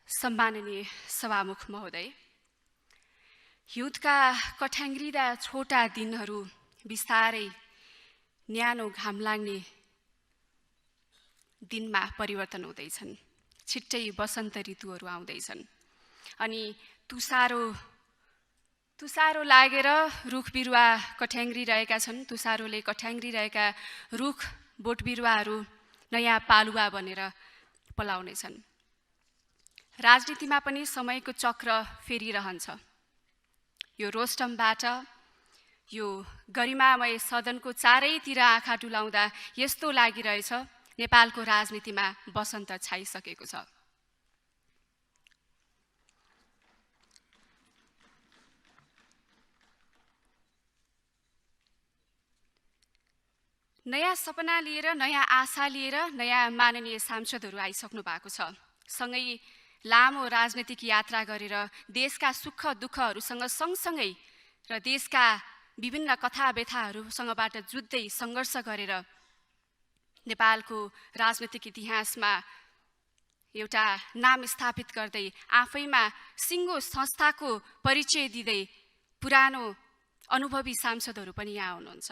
सम्माननीय सभामुख महोदय, हिउँदका कठ्याङ्ग्रिँदा छोटा दिनहरू बिस्तारै न्यानो घाम लाग्ने दिनमा परिवर्तन हुँदैछन्। छिट्टै वसन्त ऋतुहरू आउँदैछन् अनि तुसारो लागेर रुख बिरुवा कठ्याङ्ग्रिरहेका छन्। तुसारोले कठ्याङ्ग्रिरहेका रुख बोट बिरुवाहरू नयाँ पालुवा बनेर पलाउनेछन्। राजनीतिमा पनि समयको चक्र फेरिरहन्छ। यो रोस्टमबाट यो गरिमामय सदनको चारैतिर आँखा डुलाउँदा यस्तो लागिरहेछ नेपालको राजनीतिमा वसन्त छाइसकेको छ। नयाँ सपना लिएर, नयाँ आशा लिएर नयाँ माननीय सांसदहरू आइसक्नु भएको छ। सँगै लामो राजनीतिक यात्रा गरेर देशका सुख दुःखहरूसँग सँगसँगै र देशका विभिन्न कथा व्यथाहरूसँगबाट जुझ्दै सङ्घर्ष गरेर नेपालको राजनीतिक इतिहासमा एउटा नाम स्थापित गर्दै आफैमा सिङ्गो संस्थाको परिचय दिँदै पुरानो अनुभवी सांसदहरू पनि यहाँ हुनुहुन्छ।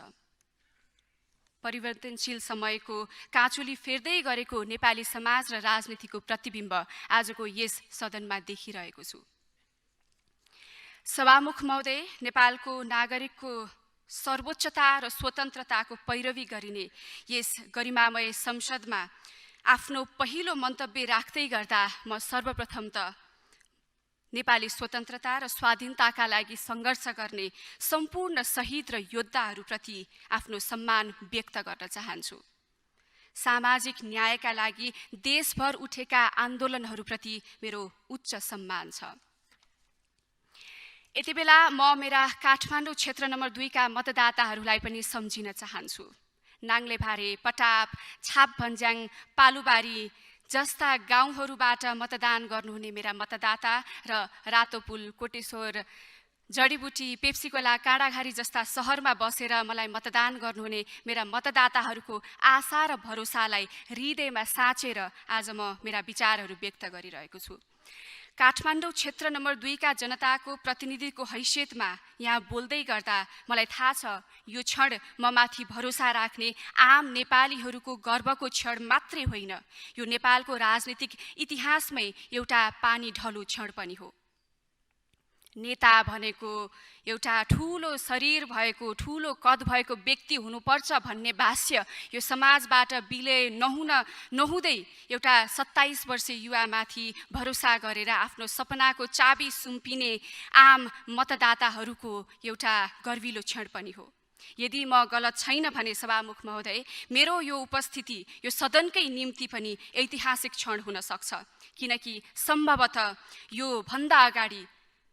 परिवर्तनशील समयको काँचुली फेर्दै गरेको नेपाली समाज र राजनीतिको प्रतिबिम्ब आजको यस सदनमा देखिरहेको छु। सभामुख महोदय, नेपालको नागरिकको सर्वोच्चता र स्वतन्त्रताको पैरवी गरिने यस गरिमामय संसदमा आफ्नो पहिलो मन्तव्य राख्दै गर्दा म सर्वप्रथम त नेपाली स्वतन्त्रता र स्वाधीनताका लागि सङ्घर्ष गर्ने सम्पूर्ण शहीद र योद्धाहरूप्रति आफ्नो सम्मान व्यक्त गर्न चाहन्छु। सामाजिक न्यायका लागि देशभर उठेका आन्दोलनहरूप्रति मेरो उच्च सम्मान छ। यति बेला म मेरा काठमाडौँ क्षेत्र नम्बर 2 का मतदाताहरूलाई पनि सम्झिन चाहन्छु। नाङ्लेभारे, पटाप, छाप भन्ज्याङ, पालुबारी जस्ता गाउँहरूबाट मतदान गर्नुहुने मेरा मतदाता र रातोपुल, कोटेश्वर, जडीबुटी, पेप्सीकोला, काँडाघारी जस्ता सहरमा बसेर मलाई मतदान गर्नुहुने मेरा मतदाताहरूको आशा र भरोसालाई हृदयमा साँचेर आज म मेरा विचारहरू व्यक्त गरिरहेको छु। काठमाडौँ क्षेत्र नम्बर 2 का जनताको प्रतिनिधिको हैसियतमा यहाँ बोल्दै गर्दा मलाई थाहा छ यो क्षण म माथि भरोसा राख्ने आम नेपालीहरूको गर्वको क्षण मात्रै होइन, यो नेपालको राजनीतिक इतिहासमै एउटा पानी ढलो क्षण पनि हो। नेता भनेको एउटा ठुलो शरीर भएको, ठुलो कद भएको व्यक्ति हुनुपर्छ भन्ने भाष्य यो समाजबाट विलय नहुँदै एउटा 27 वर्षीय युवामाथि भरोसा गरेर आफ्नो सपनाको चाबी सुम्पिने आम मतदाताहरूको एउटा गर्विलो क्षण पनि हो। यदि म गलत छैन भने सभामुख महोदय, मेरो यो उपस्थिति यो सदनकै निम्ति पनि ऐतिहासिक क्षण हुन सक्छ, किनकि सम्भवतः यो भन्दा अगाडि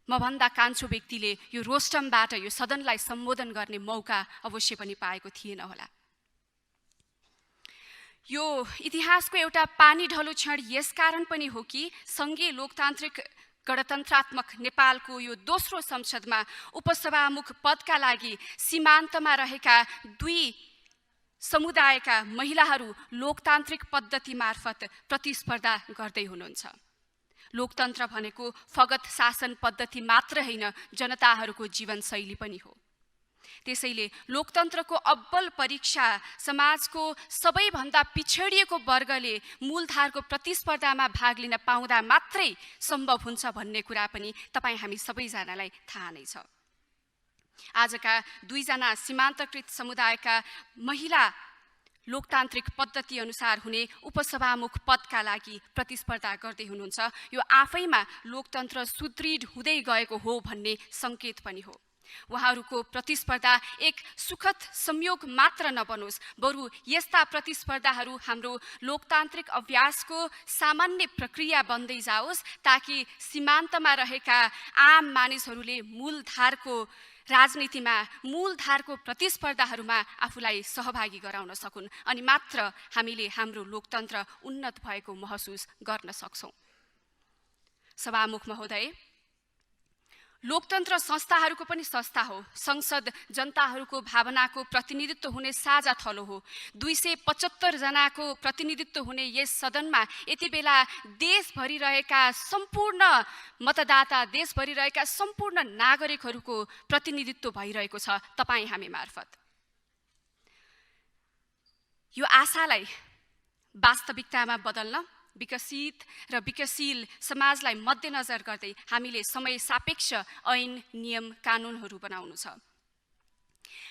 मभन्दा कान्छो व्यक्तिले यो रोस्टमबाट यो सदनलाई सम्बोधन गर्ने मौका अवश्य पनि पाएको थिएन होला। यो इतिहासको एउटा पानी ढलो क्षण यसकारण पनि हो कि सङ्घीय लोकतान्त्रिक गणतन्त्रात्मक नेपालको यो दोस्रो संसदमा उपसभामुख पदका लागि सीमान्तमा रहेका 2 समुदायका महिलाहरू लोकतान्त्रिक पद्धति मार्फत प्रतिस्पर्धा गर्दै हुनुहुन्छ। लोकतन्त्र भनेको फगत शासन पद्धति मात्र होइन, जनताहरूको जीवनशैली पनि हो। त्यसैले लोकतन्त्रको अब्बल परीक्षा समाजको सबैभन्दा पिछडिएको वर्गले मूलधारको प्रतिस्पर्धामा भाग लिन पाउँदा मात्रै सम्भव हुन्छ भन्ने कुरा पनि तपाईँ हामी सबैजनालाई थाहा नै छ। आजका 2 जना सीमान्तकृत समुदायका महिला लोकतान्त्रिक पद्धति अनुसार हुने उपसभामुख पदका लागि प्रतिस्पर्धा गर्दै हुनुहुन्छ। यो आफैमा लोकतन्त्र सुदृढ हुँदै गएको हो भन्ने सङ्केत पनि हो। उहाँहरूको प्रतिस्पर्धा एक सुखद संयोग मात्र नबनोस्, बरु यस्ता प्रतिस्पर्धाहरू हाम्रो लोकतान्त्रिक अभ्यासको सामान्य प्रक्रिया बन्दै जाओस्, ताकि सीमान्तमा रहेका आम मानिसहरूले मूलधारको राजनीतिमा, मूलधारको प्रतिस्पर्धाहरूमा आफूलाई सहभागी गराउन सकुन्, अनि मात्र हामीले हाम्रो लोकतन्त्र उन्नत भएको महसुस गर्न सक्छौँ। सभामुख महोदय, लोकतन्त्र संस्थाहरूको पनि संस्था हो। संसद जनताहरूको भावनाको प्रतिनिधित्व हुने साझा थलो हो। 275 जनाको प्रतिनिधित्व हुने यस सदनमा यति बेला देशभरि रहेका सम्पूर्ण मतदाता, देशभरि रहेका सम्पूर्ण नागरिकहरूको प्रतिनिधित्व भइरहेको छ तपाईँ हामी मार्फत। यो आशालाई वास्तविकतामा बदल्न, विकसित र विकासशील समाजलाई मध्यनजर गर्दै हामीले समय सापेक्ष ऐन, नियम, कानुनहरू बनाउनु छ।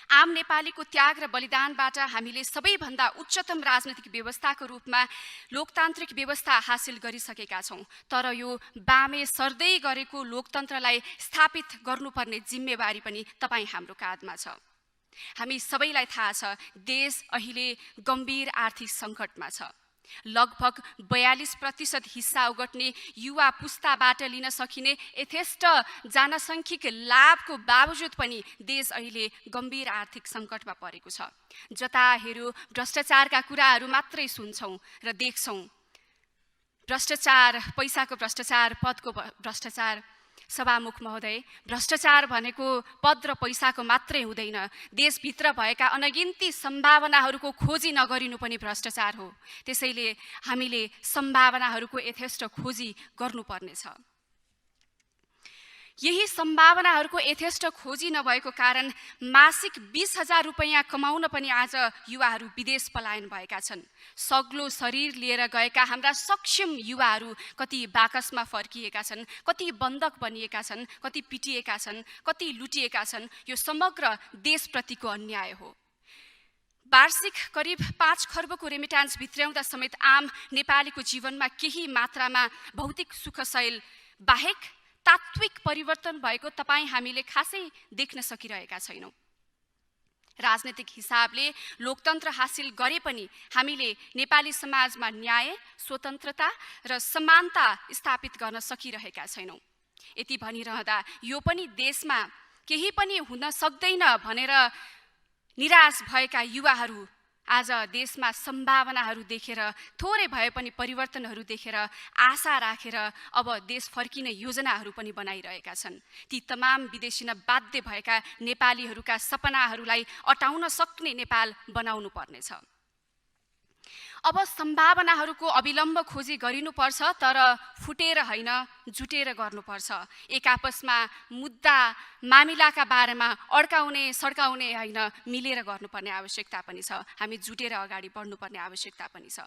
आम नेपालीको त्याग र बलिदानबाट हामीले सबैभन्दा उच्चतम राजनैतिक व्यवस्थाको रूपमा लोकतान्त्रिक व्यवस्था हासिल गरिसकेका छौँ। तर यो बामे सर्दै गरेको लोकतन्त्रलाई स्थापित गर्नुपर्ने जिम्मेवारी पनि तपाईँ हाम्रो काँधमा छ। हामी सबैलाई थाहा छ, देश अहिले गम्भीर आर्थिक सङ्कटमा छ। लगभग 42% हिस्सा ओगट्ने युवा पुस्ताबाट लिन सकिने यथेष्ट जनसाङ्ख्यिक लाभको बावजुद पनि देश अहिले गम्भीर आर्थिक सङ्कटमा परेको छ। जता हेऱ्यो भ्रष्टाचारका कुराहरू मात्रै सुन्छौँ र देख्छौँ। भ्रष्टाचार, पैसाको भ्रष्टाचार, पदको भ्रष्टाचार। सभामुख महोदय, भ्रष्टाचार भनेको पद र पैसाको मात्रै हुँदैन। देशभित्र भएका अनगिन्ती सम्भावनाहरूको खोजी नगरिनु पनि भ्रष्टाचार हो। त्यसैले हामीले सम्भावनाहरूको यथेष्ट खोजी गर्नुपर्नेछ। यही सम्भावनाहरूको यथेष्ट खोजी नभएको कारण मासिक 20,000 रुपैयाँ कमाउन पनि आज युवाहरू विदेश पलायन भएका छन्। सग्लो शरीर लिएर गएका हाम्रा सक्षम युवाहरू कति बाकसमा फर्किएका छन्, कति बन्धक बनिएका छन्, कति पिटिएका छन्, कति लुटिएका छन्। यो समग्र देशप्रतिको अन्याय हो। वार्षिक करिब 5 खर्बको रेमिटान्स भित्र्याउँदा समेत आम नेपालीको जीवनमा केही मात्रामा भौतिक सुखशैल बाहेक तात्विक परिवर्तन भएको तपाईँ हामीले खासै देख्न सकिरहेका छैनौँ। राजनीतिक हिसाबले लोकतन्त्र हासिल गरे पनि हामीले नेपाली समाजमा न्याय, स्वतन्त्रता र समानता स्थापित गर्न सकिरहेका छैनौँ। यति भनिरहँदा यो पनि देशमा केही पनि हुन सक्दैन भनेर निराश भएका युवाहरू आज देशमा सम्भावनाहरू देखेर, थोरै भए पनि परिवर्तनहरू देखेर आशा राखेर अब देश फर्किने योजनाहरू पनि बनाइरहेका छन्। ती तमाम विदेशी बाध्य भएका नेपालीहरूका सपनाहरूलाई अटाउन सक्ने नेपाल बनाउनु पर्नेछ। अब सम्भावनाहरूको अविलम्ब खोजी गरिनुपर्छ, तर फुटेर होइन, जुटेर गर्नुपर्छ। एक आपसमा मुद्दा मामिलाका बारेमा अड्काउने सड्काउने होइन, मिलेर गर्नुपर्ने आवश्यकता पनि छ। हामी जुटेर अगाडि बढ्नुपर्ने आवश्यकता पनि छ।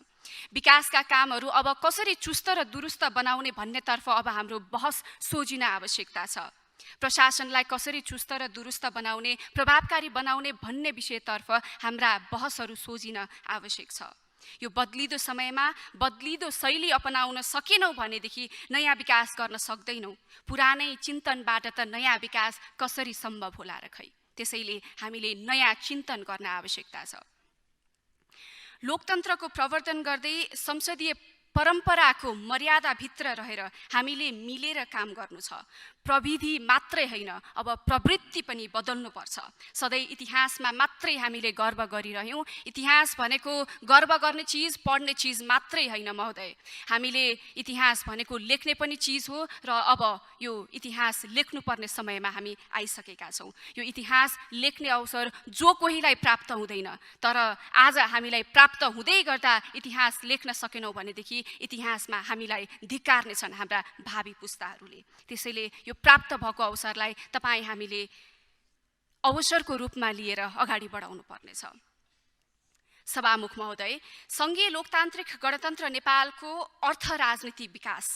विकासका कामहरू अब कसरी चुस्त र दुरुस्त बनाउने भन्नेतर्फ अब हाम्रो बहस सोझिन आवश्यकता छ। प्रशासनलाई कसरी चुस्त र दुरुस्त बनाउने, प्रभावकारी बनाउने भन्ने विषयतर्फ हाम्रा बहसहरू सोझिन आवश्यक छ। यो बदलिदो समयमा बदलिदो शैली अपनाउन सकेनौँ भनेदेखि नयाँ विकास गर्न सक्दैनौँ। पुरानै चिन्तनबाट त नयाँ विकास कसरी सम्भव होला र खै। त्यसैले हामीले नयाँ चिन्तन गर्न आवश्यकता छ। लोकतन्त्रको प्रवर्तन गर्दै संसदीय परम्पराको मर्यादाभित्र रहेर हामीले मिलेर काम गर्नु छ। प्रविधि मात्रै होइन, अब प्रवृत्ति पनि बदल्नुपर्छ। सधैँ इतिहासमा मात्रै हामीले गर्व गरिरह्यौँ। इतिहास भनेको गर्व गर्ने चिज, पढ्ने चिज मात्रै होइन महोदय। हामीले इतिहास भनेको लेख्ने पनि चिज हो र अब यो इतिहास लेख्नुपर्ने समयमा हामी आइसकेका छौँ। यो इतिहास लेख्ने अवसर जो कोहीलाई प्राप्त हुँदैन, तर आज हामीलाई प्राप्त हुँदै गर्दा इतिहास लेख्न सकेनौँ भनेदेखि इतिहासमा हामीलाई धिक्कार्नेछन् हाम्रा भावी पुस्ताहरूले। त्यसैले यो प्राप्त भएको अवसरलाई तपाईँ हामीले अवसरको रूपमा लिएर अगाडि बढाउनु पर्नेछ। सभामुख महोदय, सङ्घीय लोकतान्त्रिक गणतन्त्र नेपालको अर्थ राजनीति विकास,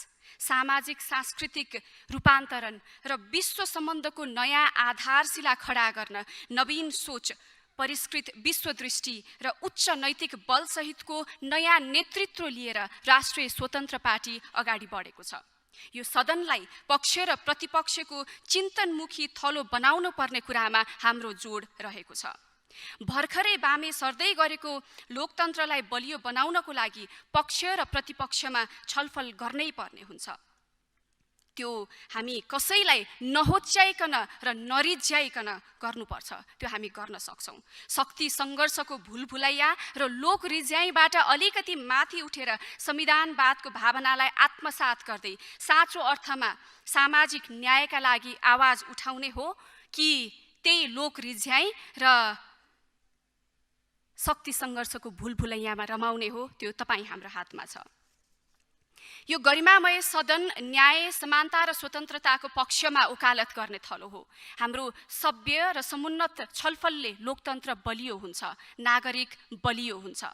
सामाजिक सांस्कृतिक रूपान्तरण र विश्व सम्बन्धको नयाँ आधारशिला खडा गर्न नवीन सोच, परिष्कृत विश्वदृष्टि र उच्च नैतिक बलसहितको नयाँ नेतृत्व लिएर राष्ट्रिय स्वतन्त्र पार्टी अगाडि बढेको छ। यो सदनलाई पक्ष र प्रतिपक्षको चिन्तनमुखी थलो बनाउनु पर्ने कुरामा हाम्रो जोड रहेको छ। भर्खरै बामे सर्दै गरेको लोकतन्त्रलाई बलियो बनाउनको लागि पक्ष र प्रतिपक्षमा छलफल गर्नै पर्ने हुन्छ। त्यो हामी कसैलाई नहोच्याइकन र नरिझ्याइकन गर्नुपर्छ, त्यो हामी गर्न सक्छौँ। शक्ति सङ्घर्षको भुलभुलैया र लोक रिझ्याइबाट अलिकति माथि उठेर संविधानवादको भावनालाई आत्मसात गर्दै साँचो अर्थमा सामाजिक न्यायका लागि आवाज उठाउने हो कि त्यही लोक रिझ्याइ र शक्ति सङ्घर्षको भुलभुलैयामा रमाउने हो, त्यो तपाईँ हाम्रो हातमा छ। यो गरिमामय सदन न्याय, समानता र स्वतन्त्रताको पक्षमा वकालत गर्ने थलो हो। हाम्रो सभ्य र समुन्नत छलफलले लोकतन्त्र बलियो हुन्छ, नागरिक बलियो हुन्छ।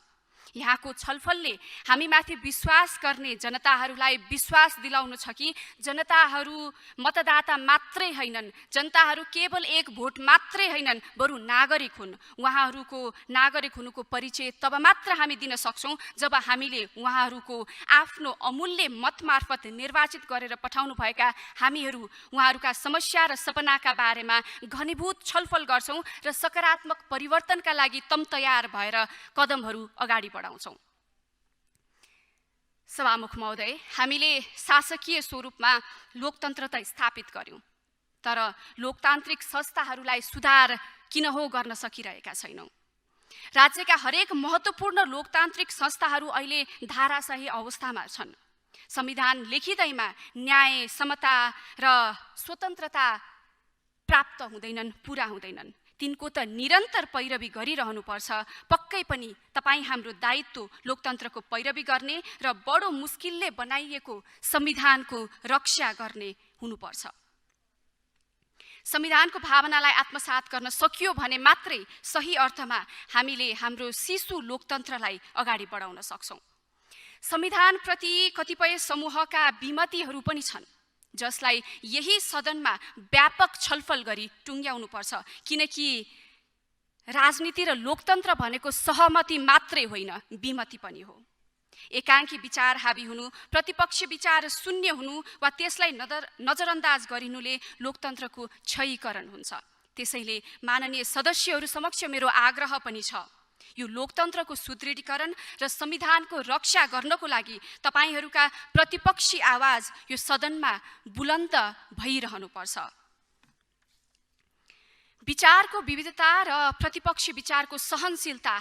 यहाँको छलफलले हामीमाथि विश्वास गर्ने जनताहरूलाई विश्वास दिलाउनु छ कि जनताहरू मतदाता मात्रै हैनन्, जनताहरू केवल एक भोट मात्रै हैनन्, बरु नागरिक हुन्। उहाँहरूको नागरिक हुनुको परिचय तब मात्र हामी दिन सक्छौँ जब हामीले उहाँहरूको आफ्नो अमूल्य मत मार्फत निर्वाचित गरेर पठाउनु भएका हामीहरू उहाँहरूका समस्या र सपनाका बारेमा घनीभूत छलफल गर्छौँ र सकारात्मक परिवर्तनका लागि तम तयार भएर कदमहरू अगाडि बढाउँछौँ। सभामुख महोदय, हामीले शासकीय स्वरूपमा लोकतन्त्र त स्थापित गर्यौँ, तर लोकतान्त्रिक संस्थाहरूलाई सुधार किन हो गर्न सकिरहेका छैनौँ। राज्यका हरेक महत्त्वपूर्ण लोकतान्त्रिक संस्थाहरू अहिले धाराशाही अवस्थामा छन्। संविधान लेखिँदैमा न्याय, समता र स्वतन्त्रता प्राप्त हुँदैनन्, पुरा हुँदैनन्। तिनको त निरन्तर पैरवी गरिरहनुपर्छ। पक्कै पनि तपाईँ हाम्रो दायित्व लोकतन्त्रको पैरवी गर्ने र बडो मुस्किलले बनाइएको संविधानको रक्षा गर्ने हुनुपर्छ। संविधानको भावनालाई आत्मसात गर्न सकियो भने मात्रै सही अर्थमा हामीले हाम्रो शिशु लोकतन्त्रलाई अगाडि बढाउन सक्छौँ। संविधानप्रति कतिपय समूहका विमतिहरू पनि छन्, जसलाई यही सदनमा व्यापक छलफल गरी टुङ्ग्याउनुपर्छ, किनकि राजनीति र लोकतन्त्र भनेको सहमति मात्रै होइन, विमति पनि हो। एकाङ्की विचार हावी हुनु, प्रतिपक्ष विचार शून्य हुनु वा त्यसलाई नजरअन्दाज गरिनुले लोकतन्त्रको क्षयीकरण हुन्छ। त्यसैले माननीय सदस्यहरू समक्ष मेरो आग्रह पनि छ, यो लोकतन्त्रको सुदृढीकरण र संविधानको रक्षा गर्नको लागि तपाईहरूका प्रतिपक्षी आवाज यो सदनमा बुलन्द भइरहनुपर्छ। विचारको विविधता र प्रतिपक्षी विचारको सहनशीलता,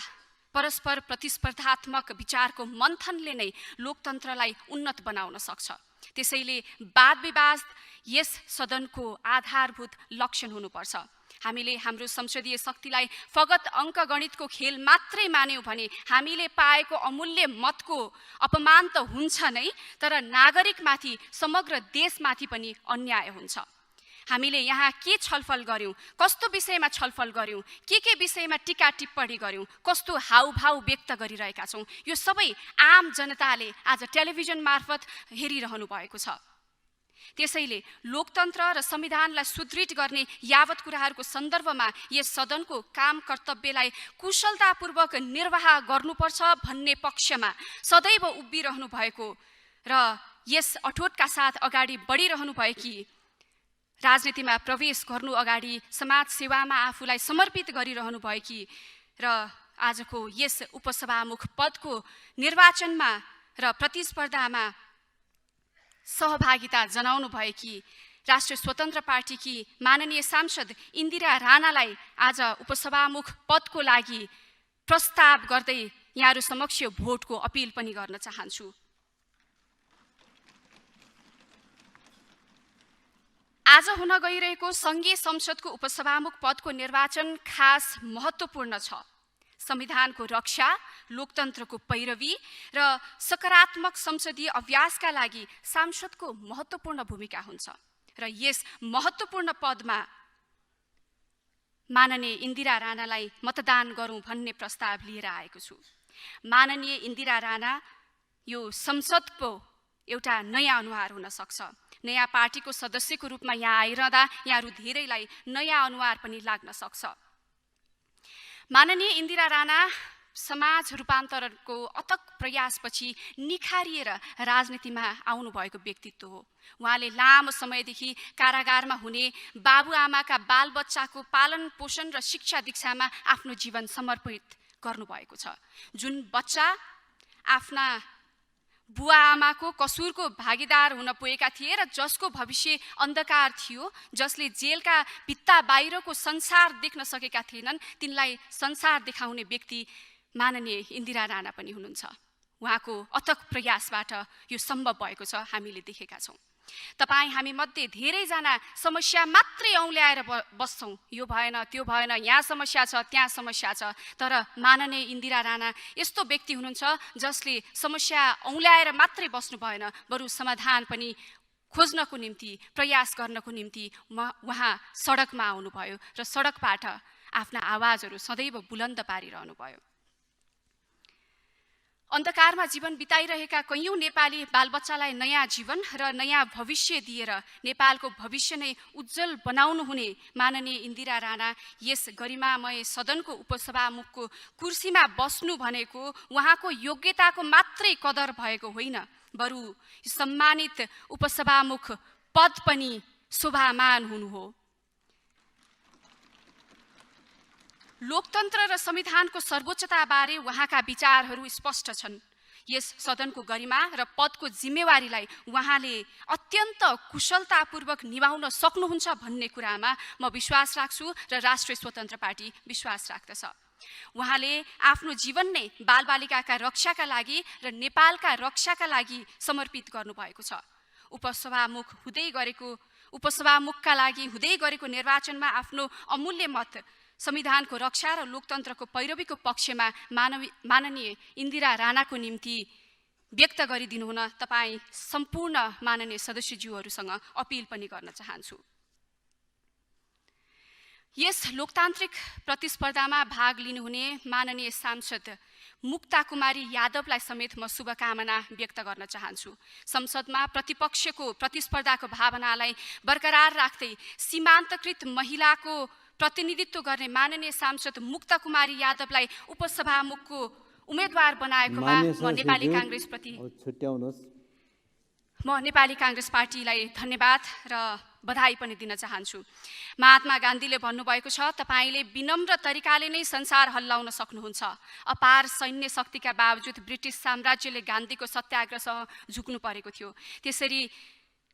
परस्पर प्रतिस्पर्धात्मक विचारको मन्थनले नै लोकतन्त्रलाई उन्नत बनाउन सक्छ। त्यसैले वाद विवाद यस सदनको आधारभूत लक्षण हुनुपर्छ। हामीले हाम्रो संसदीय शक्तिलाई फगत अङ्कगणितको खेल मात्रै मान्यौँ भने हामीले पाएको अमूल्य मतको अपमान त हुन्छ नै, तर नागरिकमाथि, समग्र देशमाथि पनि अन्याय हुन्छ। हामीले यहाँ के छलफल गर्यौँ, कस्तो विषयमा छलफल गर्यौँ, के विषयमा टीका टिप्पणी गर्यौँ, कस्तो हाउभाउ व्यक्त गरिरहेका छौँ, यो सबै आम जनताले आज टेलिभिजन मार्फत हेरिरहनु भएको छ। त्यसैले लोकतन्त्र र संविधानलाई सुदृढ गर्ने यावत कुराहरूको सन्दर्भमा यस सदनको काम कर्तव्यलाई कुशलतापूर्वक निर्वाह गर्नुपर्छ भन्ने पक्षमा सदैव उभिरहनु भएको र यस अठोटका साथ अगाडि बढिरहनु भएकी राजनीतिमा प्रवेश गर्नु अगाडि समाज सेवामा आफूलाई समर्पित गरिरहनु भएकी र आजको यस उपसभामुख पदको निर्वाचनमा र प्रतिस्पर्धामा सहभागिता जनाउनु भएकी राष्ट्रिय स्वतन्त्र पार्टीकी माननीय सांसद इन्दिरा राणालाई आज उपसभामुख पदको लागि प्रस्ताव गर्दै यहाँहरू समक्ष भोटको अपिल पनि गर्न चाहन्छु। आज हुन गइरहेको सङ्घीय संसदको उपसभामुख पदको निर्वाचन खास महत्त्वपूर्ण छ। संविधानको रक्षा, लोकतन्त्रको पैरवी र सकारात्मक संसदीय अभ्यासका लागि सांसदको महत्त्वपूर्ण भूमिका हुन्छ र यस महत्त्वपूर्ण पदमा माननीय इन्दिरा राणालाई मतदान गरौँ भन्ने प्रस्ताव लिएर आएको छु। माननीय इन्दिरा राणा यो संसदको एउटा नयाँ अनुहार हुन सक्छ। नयाँ पार्टीको सदस्यको रूपमा यहाँ आइरहँदा यहाँहरू धेरैलाई नयाँ अनुहार पनि लाग्न सक्छ। माननीय इन्दिरा राणा समाज रूपान्तरणको अथक प्रयासपछि निखारिएर राजनीतिमा आउनुभएको व्यक्तित्व हो। उहाँले लामो समयदेखि कारागारमा हुने बाबुआमाका बालबच्चाको पालन पोषण र शिक्षा दीक्षामा आफ्नो जीवन समर्पित गर्नुभएको छ। जुन बच्चा आफ्ना बुवा आमाको कसुरको भागीदार हुन पुगेका थिए र जसको भविष्य अन्धकार थियो, जसले जेलका भित्ता बाहिरको संसार देख्न सकेका थिएनन्, तिनलाई संसार देखाउने व्यक्ति माननीय इन्दिरा राणा पनि हुनुहुन्छ। उहाँको अथक प्रयासबाट यो सम्भव भएको छ, हामीले देखेका छौँ। तपाईँ हामी मध्ये धेरैजना समस्या मात्रै औँल्याएर बस्छौँ, यो भएन त्यो भएन, यहाँ समस्या छ त्यहाँ समस्या छ। तर माननीय इन्दिरा राणा यस्तो व्यक्ति हुनुहुन्छ जसले समस्या औँल्याएर मात्रै बस्नु भएन, बरु समाधान पनि खोज्नको निम्ति प्रयास गर्नको निम्ति उहाँ सडकमा आउनुभयो र सडकबाट आफ्ना आवाजहरू सदैव बुलन्द पारिरहनु भयो। अन्धकारमा जीवन बिताइरहेका कैयौँ नेपाली बालबच्चालाई नयाँ जीवन र नयाँ भविष्य दिएर नेपालको भविष्य नै उज्जवल बनाउनु हुने माननीय इन्दिरा राणा यस गरिमामय सदनको उपसभामुखको कुर्सीमा बस्नु भनेको उहाँको योग्यताको मात्रै कदर भएको होइन, बरु सम्मानित उपसभामुख पद पनि शोभामान हुनु हो। लोकतन्त्र र संविधानको सर्वोच्चताबारे उहाँका विचारहरू स्पष्ट छन्। यस सदनको गरिमा र पदको जिम्मेवारीलाई उहाँले अत्यन्त कुशलतापूर्वक निभाउन सक्नुहुन्छ भन्ने कुरामा म विश्वास राख्छु र राष्ट्रिय स्वतन्त्र पार्टी विश्वास राख्दछ। उहाँले आफ्नो जीवन नै बालबालिकाका रक्षाका लागि र नेपालका रक्षाका लागि समर्पित गर्नुभएको छ। उपसभामुखका लागि हुँदै गरेको निर्वाचनमा आफ्नो अमूल्य मत संविधानको रक्षा र लोकतन्त्रको पैरवीको पक्षमा माननीय इन्दिरा राणाको निम्ति व्यक्त गरिदिनु हुन तपाईँ सम्पूर्ण माननीय सदस्यज्यूहरूसँग अपिल पनि गर्न चाहन्छु। यस लोकतान्त्रिक प्रतिस्पर्धामा भाग लिनुहुने माननीय सांसद मुक्ता कुमारी यादवलाई समेत म शुभकामना व्यक्त गर्न चाहन्छु। संसदमा प्रतिपक्षको प्रतिस्पर्धाको भावनालाई बरकरार राख्दै सीमान्तकृत महिलाको प्रतिनिधित्व गर्ने माननीय सांसद मुक्ता कुमारी यादवलाई उपसभामुखको उम्मेदवार बनाएकोमा म नेपाली काङ्ग्रेस पार्टीलाई धन्यवाद र बधाई पनि दिन चाहन्छु। महात्मा गान्धीले भन्नुभएको छ, तपाईले विनम्र तरिकाले नै संसार हल्लाउन सक्नुहुन्छ। अपार सैन्य शक्तिका बावजुद ब्रिटिस साम्राज्यले गान्धीको सत्याग्रहसँग झुक्नु परेको थियो। त्यसरी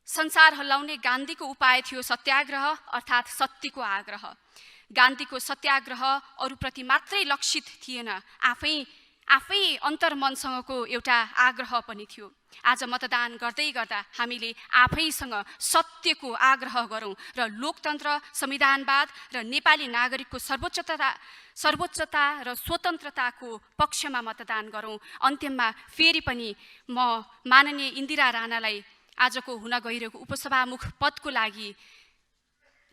संसार हल्लाउने गान्धीको उपाय थियो सत्याग्रह अर्थात् सत्यको आग्रह। गान्धीको सत्याग्रह अरूप्रति मात्रै लक्षित थिएन, आफै अन्तर्मनसँगको एउटा आग्रह पनि थियो। आज मतदान गर्दै गर्दा हामीले आफैसँग सत्यको आग्रह गरौँ र लोकतन्त्र, संविधानवाद र नेपाली नागरिकको सर्वोच्चता र स्वतन्त्रताको पक्षमा मतदान गरौँ। अन्त्यमा फेरि पनि म माननीय इन्दिरा राणालाई आजको हुन गइरहेको उपसभामुख पदको लागि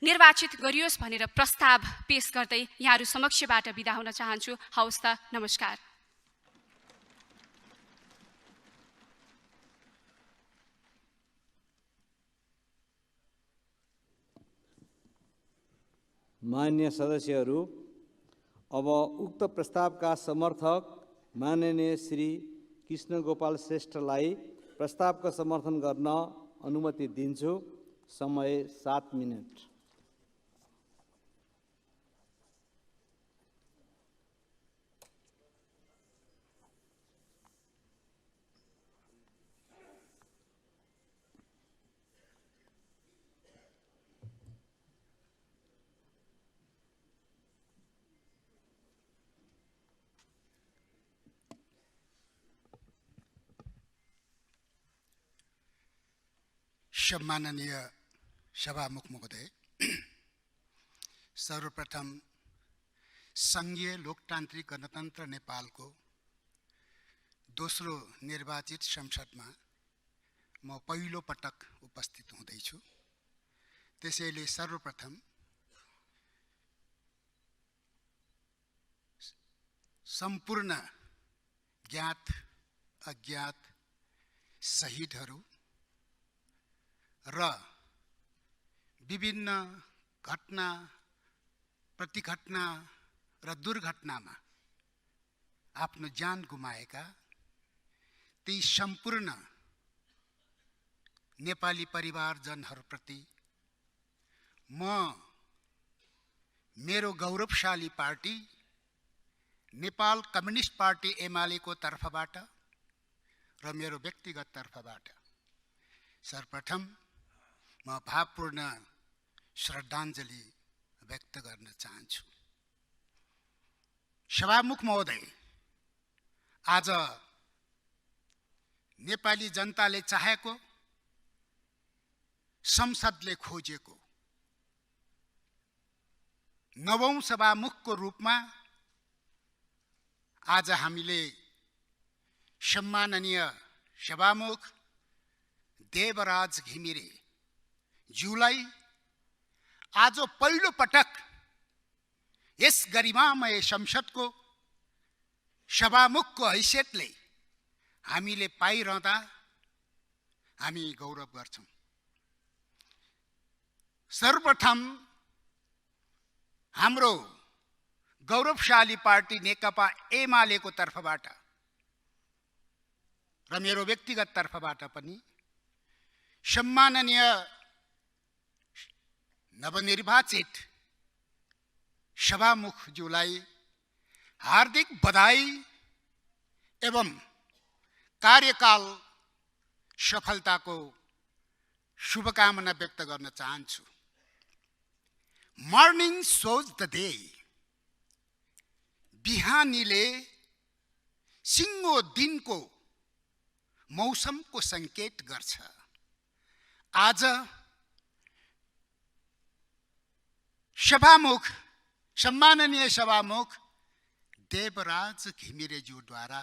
निर्वाचित गरियोस् भनेर प्रस्ताव पेश गर्दै यहाँहरू समक्षबाट बिदा हुन चाहन्छु। हवस् त, नमस्कार। मान्य सदस्यहरू, अब उक्त प्रस्तावका समर्थक माननीय श्री कृष्ण गोपाल श्रेष्ठलाई प्रस्तावको समर्थन गर्न अनुमति दिन्छु। समय 7 मिनेट। सम्माननीय सभामुख महोदय, सर्वप्रथम संघीय लोकतान्त्रिक गणतन्त्र नेपालको दोस्रो निर्वाचित संसदमा म पहिलो पटक उपस्थित हुँदैछु। त्यसैले सर्वप्रथम सम्पूर्ण ज्ञात अज्ञात शहीदहरू र विभिन्न घटना, प्रतिघटना र दुर्घटनामा आफ्नो ज्यान गुमाएका ती सम्पूर्ण नेपाली परिवारजनहरूप्रति म मेरो गौरवशाली पार्टी नेपाल कम्युनिस्ट पार्टी एमालेको तर्फबाट र मेरो व्यक्तिगत तर्फबाट सर्वप्रथम म भावपूर्ण श्रद्धाञ्जली व्यक्त गर्न चाहन्छु। सभामुख महोदय, आज नेपाली जनताले चाहेको, संसदले खोजेको 9औं सभामुखको रूपमा आज हामीले सम्माननीय सभामुख देवराज घिमिरे ज्यूलाई आज पहिलो पटक यस गरिमामय संसदको सभामुखको हैसियतले हामीले पाइरहँदा हामी गौरव गर्छौं। सर्वप्रथम हाम्रो गौरवशाली पार्टी नेकपा एमालेको तर्फबाट र मेरो व्यक्तिगत तर्फबाट पनि सम्माननीय नवनिर्वाचित सभामुखज्यूलाई हार्दिक बधाई एवं कार्यकाल सफलताको शुभकामना व्यक्त गर्न चाहन्छु। मर्निङ सोज द डे, बिहानीले सिङ्गो दिनको मौसमको संकेत गर्छ। आज सभामुख, सम्माननीय सभामुख देवराज घिमिरेज्यूद्वारा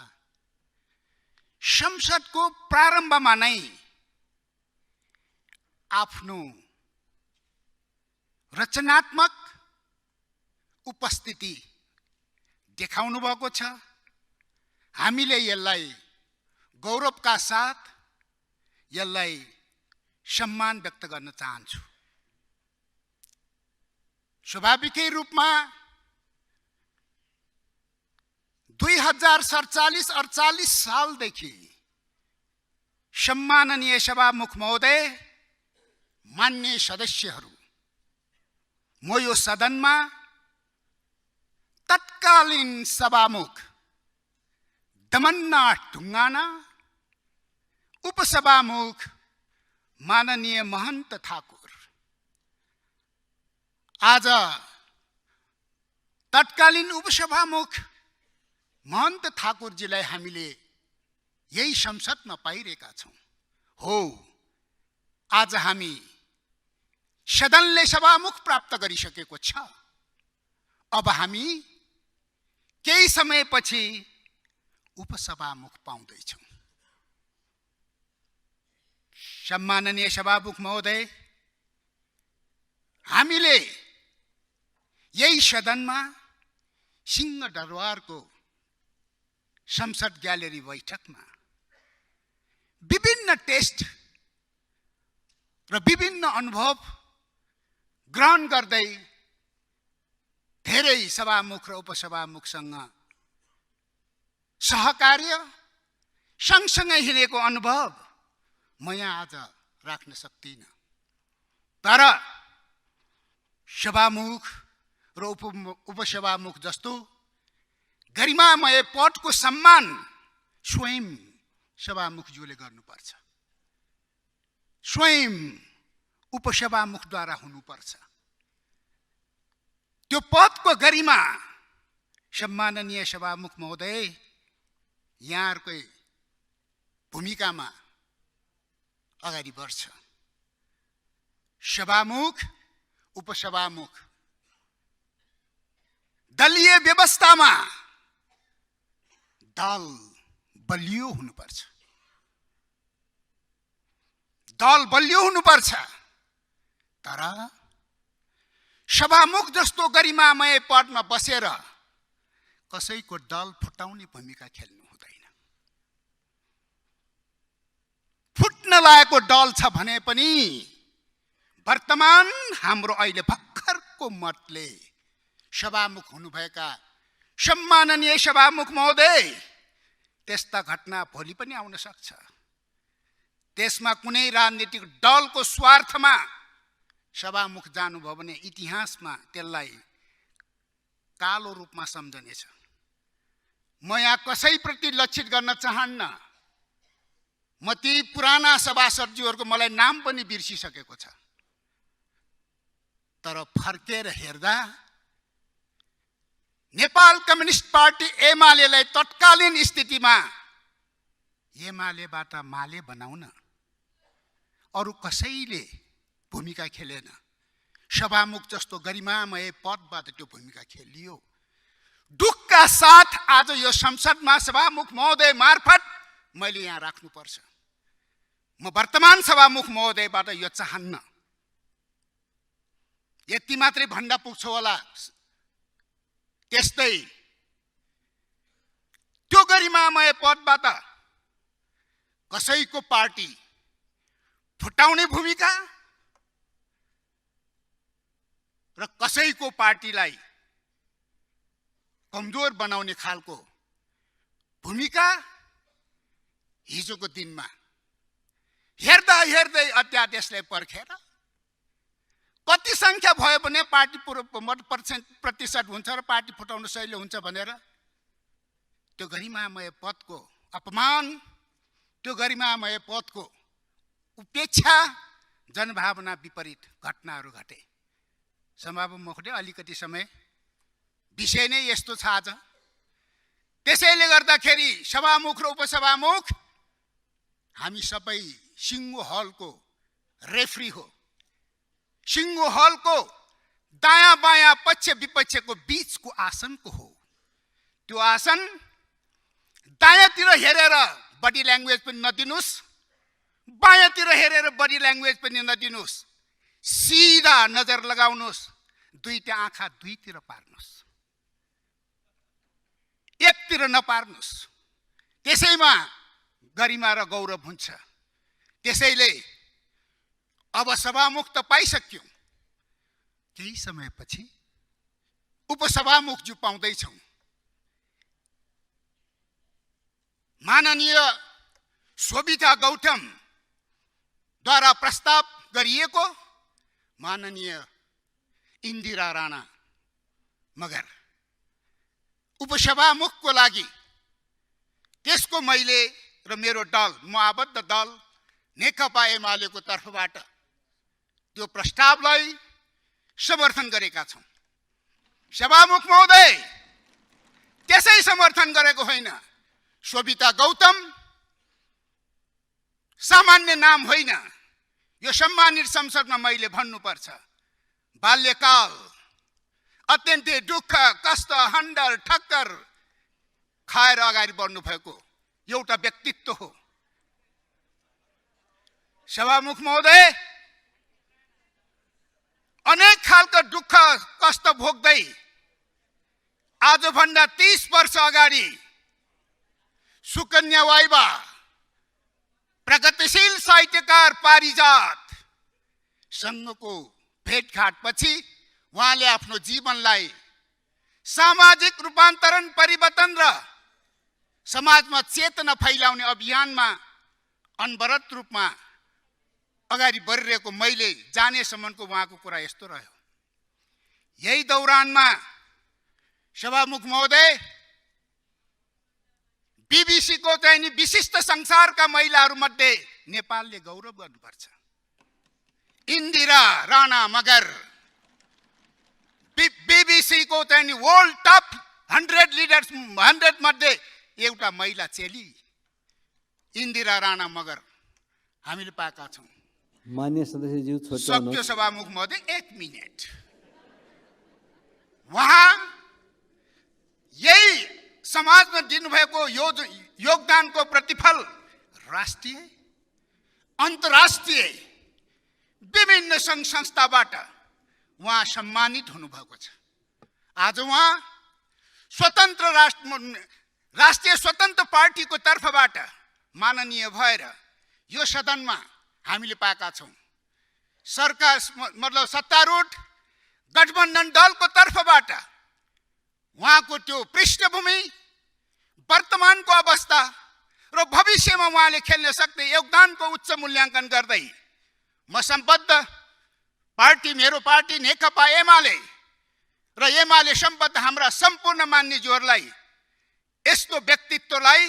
संसदको प्रारम्भमा नै आफ्नो रचनात्मक उपस्थिति देखाउनु भएको छ। हामीले यसलाई गौरवका साथ यसलाई सम्मान व्यक्त गर्न चाहन्छु। स्वाभाविकै रूपमा 2047-48 सालदेखि सम्माननीय सभामुख महोदय, मान्य सदस्यहरू, म यो सदनमा तत्कालीन सभामुख दमन्ना ढुङ्गाना, उपसभामुख माननीय महन्त ठाकुर, आज तत्कालीन उपसभामुख महन्त ठाकुरजीलाई हामीले यही संसदमा पाइरहेका छौं। हो, आज हामी सदनले सभामुख प्राप्त गरिसकेको छ। अब हामी केही समयपछि उपसभामुख पाउँदैछौं। सम्माननीय सभामुख महोदय, हामीले यही सदनमा सिंहदरबारको संसद ग्यालेरी बैठकमा विभिन्न टेस्ट र विभिन्न अनुभव ग्रहण गर्दै धेरै सभामुख र उपसभामुखसँग सहकार्य, सँगसँगै हिँडेको अनुभव म यहाँ आज राख्न सक्दिनँ। तर सभामुख र उपसभामुख जस्तो गरिमामय पदको सम्मान स्वयं सभामुखज्यूले गर्नुपर्छ, स्वयं उपसभामुखद्वारा हुनुपर्छ। त्यो पदको गरिमा सम्माननीय सभामुख महोदय यहाँहरुकै भूमिकामा अगाडि बढ्छ। सभामुख, उपसभामुख दलीय व्यवस्थामा दल बलियो हुनुपर्छ, दल बलियो हुनुपर्छ। तर सभामुख जस्तो गरिमामय पदमा बसेर कसैको दल फुटाउने भूमिका खेल्नु हुँदैन। फुट्न लागेको दल छ भने पनि वर्तमान हाम्रो अहिले भर्खरको मतले सभामुख हुनुभएका सम्माननीय सभामुख महोदय, त्यस्ता घटना भोलि पनि आउन सक्छ। त्यसमा कुनै राजनीतिक दलको स्वार्थमा सभामुख जानुभयो भने इतिहासमा त्यसलाई कालो रूपमा सम्झनेछ। म यहाँ कसैप्रति लक्षित गर्न चाहन्न। म ती पुराना सभासदज्यूहरूको मलाई नाम पनि बिर्सिसकेको छ। तर फर्केर हेर्दा नेपाल कम्युनिस्ट पार्टी एमालेलाई तत्कालीन स्थितिमा एमालेबाट माले बनाउन अरू कसैले भूमिका खेलेन। सभामुख जस्तो गरिमामय पदबाट त्यो भूमिका खेलियो। दुःखका साथ आज यो संसदमा सभामुख महोदय मार्फत मैले यहाँ राख्नुपर्छ। म वर्तमान सभामुख महोदयबाट यो चाहन्न। यति मात्रै भन्दा पुग्छ होला। त्यस्तै त्यो गरिमामय पदबाट कसैको पार्टी फुटाउने भूमिका र कसैको पार्टीलाई कमजोर बनाउने खालको भूमिका हिजोको दिनमा हेर्दा हेर्दै अध्यादेशलाई पर्खेर कति संख्या भयो भने पार्टी प्रतिशत हुन्छ र पार्टी फुटाउन सजिलो हुन्छ भनेर त्यो गरिमामय पदको अपमान, त्यो गरिमामय पदको उपेक्षा, जनभावना विपरीत घटनाहरू घटे। सभामुख महोदय, अलिकति समय विषय नै यस्तो छ आज। त्यसैले गर्दाखेरि सभामुख र उपसभामुख हामी सबै सिङ्गो हलको रेफ्री हो। सिङ्गो हलको दायाँ बायाँ पक्ष विपक्षको बीचको आसनको हो। त्यो आसन दायाँतिर हेरेर बडी ल्याङ्ग्वेज पनि नदिनुस्, बायाँतिर हेरेर बडी ल्याङ्ग्वेज पनि नदिनुस्। सिधा नजर लगाउनुहोस्, दुईटा आँखा दुईतिर पार्नुहोस्, एकतिर नपार्नुहोस्। त्यसैमा गरिमा र गौरव हुन्छ। त्यसैले अब सभामुख त पाइसक्यौँ, केही समयपछि उपसभामुख जो पाउँदैछौँ। माननीय शोभिता गौतमद्वारा प्रस्ताव गरिएको माननीय इन्दिरा राणा मगर उपसभामुखको लागि त्यसको मैले र मेरो दल, म आबद्ध दल नेकपा एमालेको तर्फबाट त्यो प्रस्तावलाई समर्थन गरेका छौँ। सभामुख महोदय, त्यसै समर्थन गरेको होइन। शोभिता गौतम सामान्य नाम होइन। यो सम्मानित संसदमा मैले भन्नुपर्छ। बाल्यकाल, अत्यन्तै दुःख कष्ट हन्डर ठक्कर खाएर अगाडि बढ्नु भएको एउटा व्यक्तित्व हो। सभामुख महोदय, अनेक खालका दुःख कष्ट भोग्दै आजभन्दा 30 वर्ष अगाडि सुकन्या वाइबा, प्रगतिशील साहित्यकार पारिजात सँगको भेटघाटपछि उहाँले आफ्नो जीवनलाई सामाजिक रूपान्तरण, परिवर्तन र समाजमा चेतना फैलाउने अभियानमा अनवरत रूपमा अगाडि बढिरहेको मैले जानेसम्मको उहाँको कुरा यस्तो रह्यो। यही दौरानमा सभामुख महोदय, बीबीसीको चाहिँ नि विशिष्ट संसारका महिलाहरू मध्ये नेपालले गौरव गर्नुपर्छ। इन्दिरा राणा मगर बीबीसीको चाहिँ नि वर्ल्ड टप 100 लिडर्स 100 मध्ये एउटा महिला चेली इन्दिरा राणा मगर हामीले पाएका छौँ। मान्य सदस्यज्यू सक्यो सभामुख महोदय, 1 मिनट। उहाँ यही समाजमा दिनुभएको योगदानको प्रतिफल राष्ट्रिय अन्तर्राष्ट्रिय विभिन्न सङ्घ संस्थाबाट उहाँ सम्मानित हुनुभएको छ। आज उहाँ स्वतन्त्र राष्ट्रिय स्वतन्त्र पार्टीको तर्फबाट माननीय भएर यो सदनमा हामीले पाएका छौँ। सरकार मतलब सत्तारूढ गठबन्धन दलको तर्फबाट उहाँको त्यो पृष्ठभूमि, वर्तमानको अवस्था र भविष्यमा उहाँले खेल्न सक्ने योगदानको उच्च मूल्याङ्कन गर्दै म सम्बद्ध पार्टी, मेरो पार्टी नेकपा एमाले र एमाले सम्बद्ध हाम्रा सम्पूर्ण मान्यज्यूहरूलाई यस्तो व्यक्तित्वलाई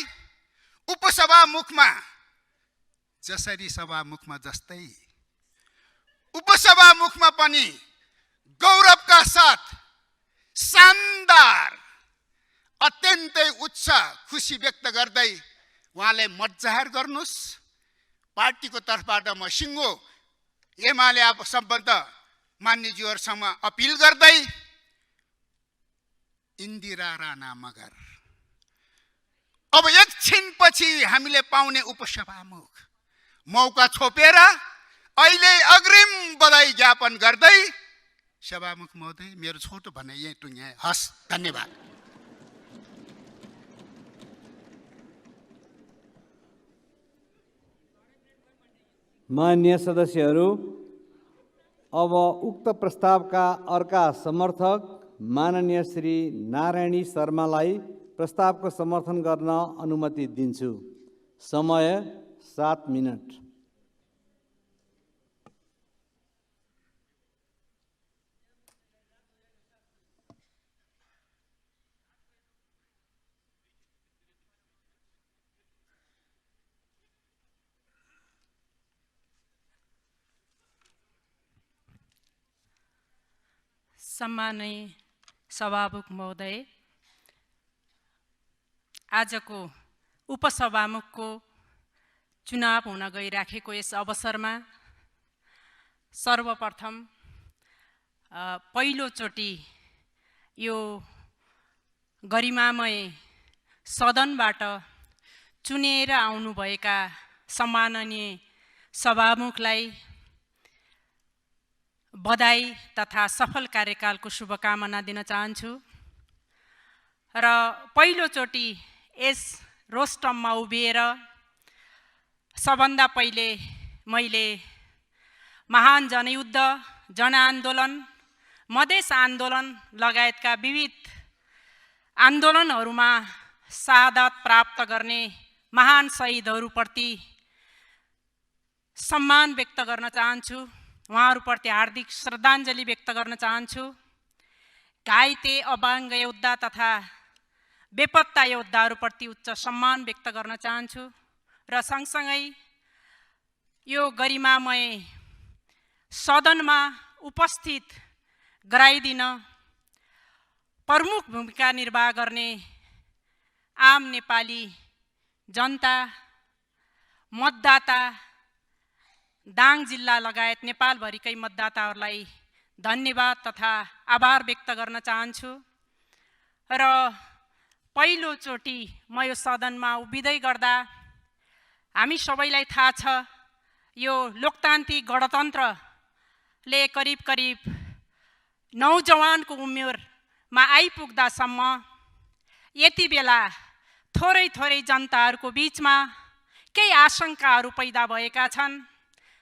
उपसभामुखमा जसरी सभामुखमा जस्तै उपसभामुखमा पनि गौरवका साथ शानदार अत्यन्तै उच्च खुसी व्यक्त गर्दै उहाँलाई मत जाहेर गर्नुहोस्। पार्टीको तर्फबाट म सिङ्गो एमाले सम्बद्ध मान्यज्यूहरूसँग अपिल गर्दै इन्दिरा राणा मगर अब एकछिनपछि हामीले पाउने उपसभामुख मौका छोपेर अहिले अग्रिम बधाई ज्ञापन गर्दै सभामुख महोदय, मेरो छोटो भनाइ यही टुङ्ग्याए। हस्, धन्यवाद। मान्य सदस्यहरू, अब उक्त प्रस्तावका अर्का समर्थक माननीय श्री नारायणी शर्मालाई प्रस्तावको समर्थन गर्न अनुमति दिन्छु। समय 7 मिनट। सम्माननीय सभामुख महोदय, आजको उपसभामुखको चुनाव हुन गइराखेको यस अवसरमा सर्वप्रथम पहिलोचोटि यो गरिमामय सदनबाट चुनेर आउनुभएका सम्माननीय सभामुखलाई बधाई तथा सफल कार्यकालको शुभकामना दिन चाहन्छु र पहिलोचोटि यस रोस्टममा उभिएर सबभन्दा पहिले मैले महान जनयुद्ध, जनआन्दोलन, मधेस आन्दोलन लगायतका विविध आन्दोलनहरूमा शहादत प्राप्त गर्ने महान शहीदहरूप्रति सम्मान व्यक्त गर्न चाहन्छु, उहाँहरूप्रति हार्दिक श्रद्धाञ्जली व्यक्त गर्न चाहन्छु। घाइते अपाङ्ग योद्धा तथा बेपत्ता योद्धाहरूप्रति उच्च सम्मान व्यक्त गर्न चाहन्छु र सँगसँगै यो गरिमामय सदनमा उपस्थित गराइदिन प्रमुख भूमिका निर्वाह गर्ने आम नेपाली जनता, मतदाता, दाङ जिल्ला लगायत नेपालभरिकै मतदाताहरूलाई धन्यवाद तथा आभार व्यक्त गर्न चाहन्छु र पहिलोचोटि म यो सदनमा उभिँदै गर्दा हामी सबैलाई थाहा छ, यो लोकतान्त्रिक गणतन्त्रले करिब करिब नौजवानको उमेरमा आइपुग्दासम्म यति बेला थोरै थोरै जनताहरूको बिचमा केही आशंकाहरू पैदा भएका छन्।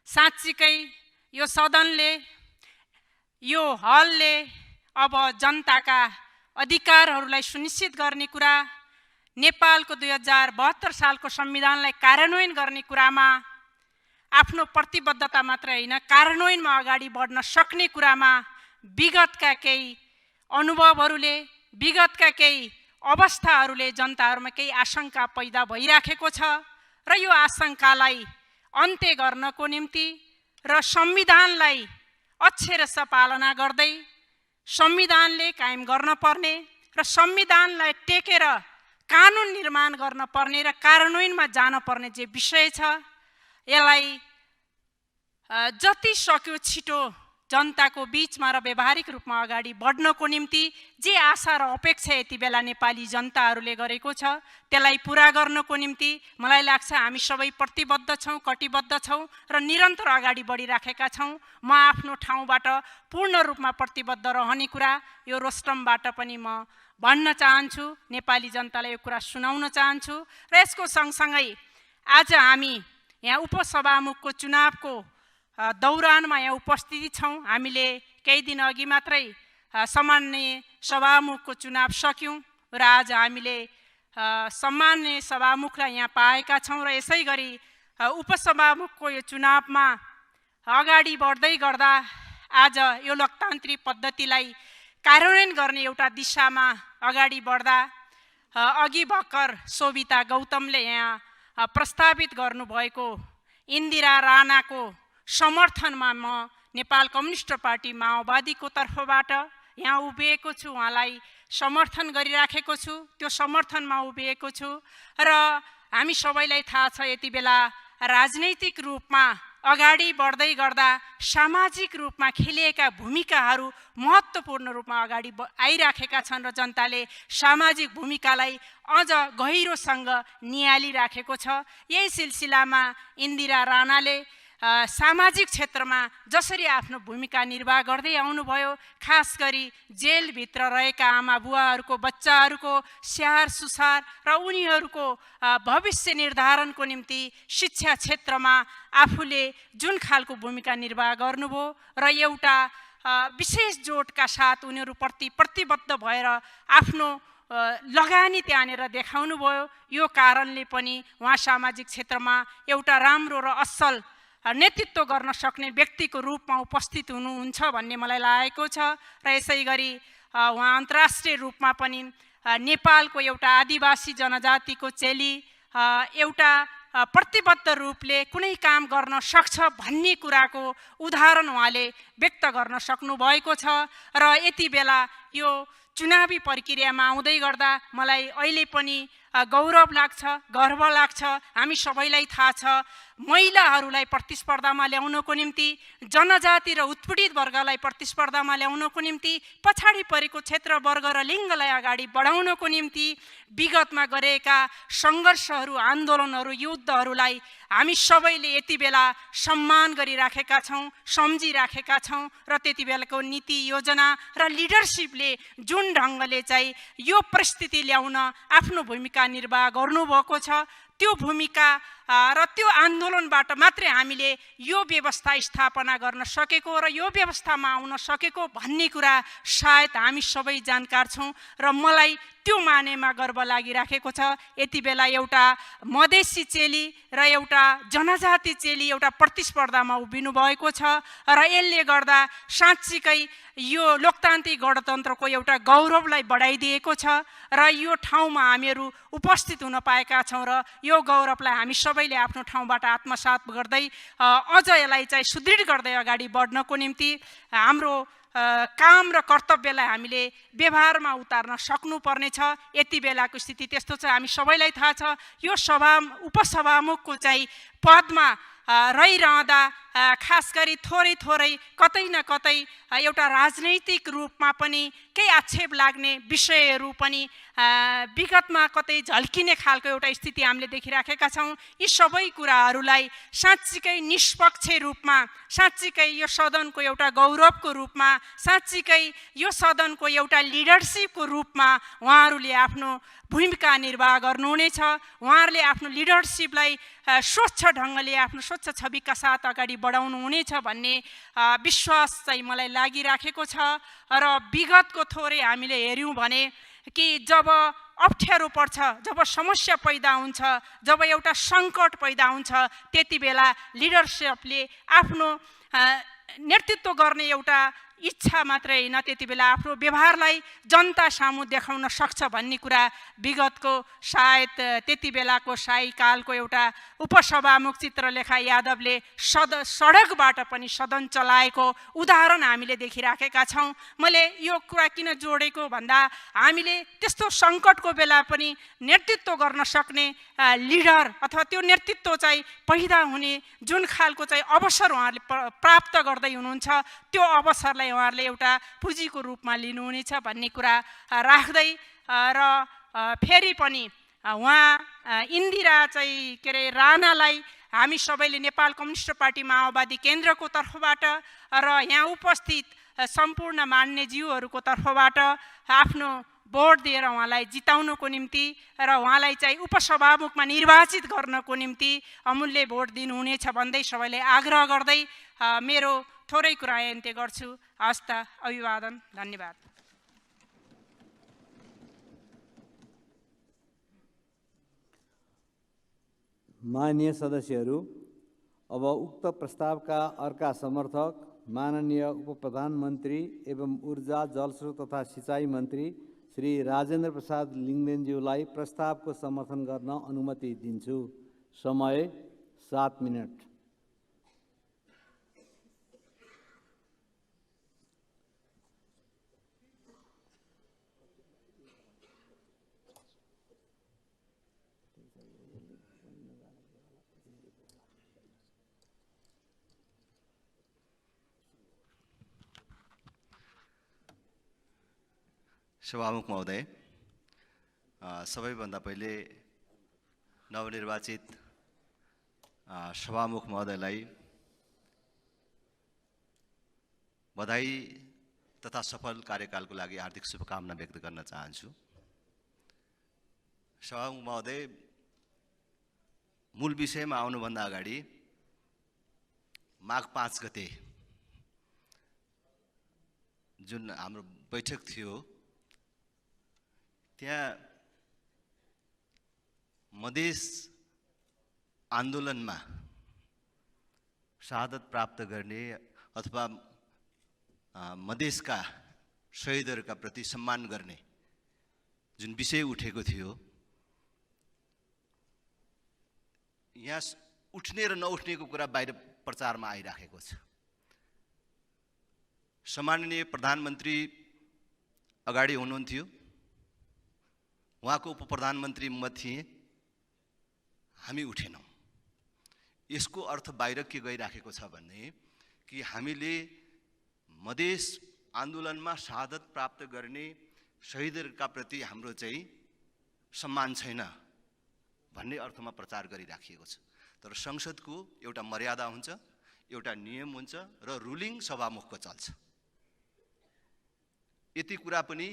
साँच्चीकै यो सदनले, यो हलले अब जनताका अधिकारहरूलाई सुनिश्चित गर्ने कुरा, नेपालको 2072 सालको संविधानलाई कार्यान्वयन गर्ने कुरामा आफ्नो प्रतिबद्धता मात्र होइन, कार्यान्वयनमा अगाडि बढ्न सक्ने कुरामा विगतका केही अनुभवहरूले, विगतका केही अवस्थाहरूले जनताहरूमा केही आशंका पैदा भइराखेको छ र यो आशंकालाई अन्त्य गर्नको निम्ति र संविधानलाई अक्षरशः पालना गर्दै संविधानले कायम गर्न पर्ने र संविधानलाई टेकेर कानुन निर्माण गर्न पर्ने र कार्यान्वयनमा जान पर्ने जे विषय छ, यसलाई जति सक्यो छिटो जनताको बीचमा र व्यावहारिक रूपमा अगाडि बढ्नको निम्ति जे आशा र अपेक्षा यति बेला नेपाली जनताहरूले गरेको छ, त्यसलाई पुरा गर्नको निम्ति मलाई लाग्छ हामी सबै प्रतिबद्ध छौँ, कटिबद्ध छौँ र निरन्तर अगाडि बढिराखेका छौँ। म आफ्नो ठाउँबाट पूर्ण रूपमा प्रतिबद्ध रहने कुरा यो रोस्टमबाट पनि म भन्न चाहन्छु, नेपाली जनतालाई यो कुरा सुनाउन चाहन्छु र यसको सँगसँगै आज हामी यहाँ उपसभामुखको चुनावको दौरानमा यहाँ उपस्थिति छौँ। हामीले केही दिन अघि मात्रै सम्माननीय सभामुखको चुनाव सक्यौँ र आज हामीले सम्माननीय सभामुखलाई यहाँ पाएका छौँ र यसै गरी उपसभामुखको यो चुनावमा अगाडि बढ्दै गर्दा आज यो लोकतान्त्रिक पद्धतिलाई कार्यान्वयन गर्ने एउटा दिशामा अगाडि बढ्दा अघि भर्खर शोभिता गौतमले यहाँ प्रस्तावित गर्नुभएको इन्दिरा राणाको समर्थनमा म नेपाल कम्युनिस्ट पार्टी माओवादीको तर्फबाट यहाँ उभिएको छु, उहाँलाई समर्थन गरिराखेको छु, त्यो समर्थनमा उभिएको छु र हामी सबैलाई थाहा छ यति बेला राजनैतिक रूपमा अगाडि बढ्दै गर्दा सामाजिक रूपमा खेलिएका भूमिकाहरू महत्त्वपूर्ण रूपमा अगाडि आइराखेका छन् र जनताले सामाजिक भूमिकालाई अझ गहिरोसँग निहालिराखेको छ। यही सिलसिलामा इन्दिरा राणाले सामाजिक क्षेत्रमा जसरी आफ्नो भूमिका निर्वाह गर्दै आउनुभयो, खास गरी जेलभित्र रहेका आमा बुवाहरूको बच्चाहरूको स्याहार सुसार र उनीहरूको भविष्य निर्धारणको निम्ति शिक्षा क्षेत्रमा आफूले जुन खालको भूमिका निर्वाह गर्नुभयो र एउटा विशेष जोडका साथ उनीहरूप्रति प्रतिबद्ध भएर आफ्नो लगानी त्यहाँनिर देखाउनु भयो। यो कारणले पनि उहाँ सामाजिक क्षेत्रमा एउटा राम्रो र असल नेतृत्व गर्न सक्ने व्यक्तिको रूपमा उपस्थित हुनुहुन्छ भन्ने मलाई लागेको छ र यसै गरी उहाँ अन्तर्राष्ट्रिय रूपमा पनि नेपालको एउटा आदिवासी जनजातिको चेली एउटा प्रतिबद्ध रूपले कुनै काम गर्न सक्छ भन्ने कुराको उदाहरण उहाँले व्यक्त गर्न सक्नु भएको छ र यति बेला यो चुनावी प्रक्रियामा आउँदै गर्दा मलाई अहिले पनि गौरव लाग्छ, गर्व लाग्छ। हामी सबैलाई थाहा छ महिलाहरूलाई प्रतिस्पर्धामा ल्याउनको निम्ति, जनजाति र उत्पीडित वर्गलाई प्रतिस्पर्धामा ल्याउनको निम्ति, पछाडि परेको क्षेत्र वर्ग र लिङ्गलाई अगाडि बढाउनको निम्ति विगतमा गरेका सङ्घर्षहरू, आन्दोलनहरू, युद्धहरूलाई हामी सबैले यति बेला सम्मान गरिराखेका छौँ, सम्झिराखेका छौँ र त्यति बेलाको नीति योजना र लिडरसिपले जुन ढङ्गले चाहिँ यो परिस्थिति ल्याउन आफ्नो भूमिका निर्वाह गर्नुभएको छ, त्यो भूमिका र त्यो आन्दोलनबाट मात्रै हामीले यो व्यवस्था स्थापना गर्न सकेको र यो व्यवस्थामा आउन सकेको भन्ने कुरा सायद हामी सबै जानकार छौँ र मलाई त्यो मानेमा गर्व लागिराखेको छ। यति बेला एउटा मधेसी चेली र एउटा जनजाति चेली एउटा प्रतिस्पर्धामा उभिनु भएको छ र यसले गर्दा साँच्चीकै यो लोकतान्त्रिक गणतन्त्रको एउटा गौरवलाई बढाइदिएको छ र यो ठाउँमा हामीहरू उपस्थित हुन पाएका छौँ र यो गौरवलाई हामी सबैले आफ्नो ठाउँबाट आत्मसात गर्दै अझ यसलाई चाहिँ सुदृढ गर्दै अगाडि बढ्नको निम्ति हाम्रो काम र कर्तव्यलाई हामीले व्यवहारमा उतार्न सक्नुपर्नेछ। यति बेलाको स्थिति त्यस्तो छ, हामी सबैलाई थाहा छ। यो उपसभामुखको चाहिँ पदमा रहिरहँदा खास गरी थोरै थोरै कतै न कतै एउटा राजनैतिक रूपमा पनि केही आक्षेप लाग्ने विषयहरू पनि विगतमा कतै झल्किने खालको एउटा स्थिति हामीले देखिराखेका छौँ। यी सबै कुराहरूलाई साँच्चीकै निष्पक्ष रूपमा, साँच्चीकै यो सदनको एउटा गौरवको रूपमा, साँच्चीकै यो सदनको एउटा लिडरसिपको रूपमा उहाँहरूले आफ्नो भूमिका निर्वाह गर्नुहुनेछ। उहाँहरूले आफ्नो लिडरसिपलाई स्वच्छ ढङ्गले, आफ्नो स्वच्छ छविका साथ अगाडि बढाउनु हुनेछ भन्ने विश्वास चाहिँ मलाई लागिराखेको छ र विगतको थोरै हामीले हेऱ्यौँ भने कि जब अप्ठ्यारो पर्छ, जब समस्या पैदा हुन्छ, जब एउटा सङ्कट पैदा हुन्छ, त्यति बेला लिडरसिपले आफ्नो नेतृत्व गर्ने एउटा इच्छा मात्रै होइन, त्यति बेला आफ्नो व्यवहारलाई जनता सामु देखाउन सक्छ भन्ने कुरा विगतको सायद त्यति बेलाको शाही कालको एउटा उपसभामुख चित्रलेखा यादवले सडकबाट पनि सदन चलाएको उदाहरण हामीले देखिराखेका छौँ। मैले यो कुरा किन जोडेको भन्दा हामीले त्यस्तो सङ्कटको बेला पनि नेतृत्व गर्न सक्ने लिडर अथवा त्यो नेतृत्व चाहिँ पैदा हुने जुन खालको चाहिँ अवसर उहाँहरूले प्राप्त गर्दै हुनुहुन्छ, त्यो अवसरलाई उहाँहरूले एउटा पुँजीको रूपमा लिनुहुनेछ भन्ने कुरा राख्दै र फेरि पनि उहाँ इन्दिरा चाहिँ के अरे राणालाई हामी सबैले नेपाल कम्युनिस्ट पार्टी माओवादी केन्द्रको तर्फबाट र यहाँ उपस्थित सम्पूर्ण मान्यज्यूहरूको तर्फबाट आफ्नो भोट दिएर उहाँलाई जिताउनको निम्ति र उहाँलाई चाहिँ उपसभामुखमा निर्वाचित गर्नको निम्ति अमूल्य भोट दिनुहुनेछ भन्दै सबैले आग्रह गर्दै मेरो थोरै कुरा अन्त्य गर्छु। हस्त, अभिवादन, धन्यवाद। माननीय सदस्यहरू, अब उक्त प्रस्तावका अर्का समर्थक माननीय उपप्रधानमन्त्री एवं ऊर्जा, जलस्रोत तथा सिँचाइ मन्त्री श्री राजेन्द्र प्रसाद लिङ्गदेनज्यूलाई प्रस्तावको समर्थन गर्न अनुमति दिन्छु। समय 7 मिनट। सभामुख महोदय, सबैभन्दा पहिले नवनिर्वाचित सभामुख महोदयलाई बधाई तथा सफल कार्यकालको लागि हार्दिक शुभकामना व्यक्त गर्न चाहन्छु। सभामुख महोदय, मूल विषयमा आउनुभन्दा अगाडि माघ 5 गते जुन हाम्रो बैठक थियो, त्यहाँ मधेस आन्दोलनमा शहादत प्राप्त गर्ने अथवा मधेसका शहीदहरूका प्रति सम्मान गर्ने जुन विषय उठेको थियो, यहाँ उठ्ने र नउठ्नेको कुरा बाहिर प्रचारमा आइराखेको छ। सम्माननीय प्रधानमन्त्री अगाडि हुनुहुन्थ्यो, उहाँको उप प्रधानमन्त्री म थिएँ, हामी उठेनौँ। यसको अर्थ बाहिर के गइराखेको छ भने कि हामीले मधेस आन्दोलनमा शहादत प्राप्त गर्ने शहीदहरूका प्रति हाम्रो चाहिँ सम्मान छैन भन्ने अर्थमा प्रचार गरिराखिएको छ। तर संसदको एउटा मर्यादा हुन्छ, एउटा नियम हुन्छ र रुलिङ सभामुखको चल्छ। यति कुरा पनि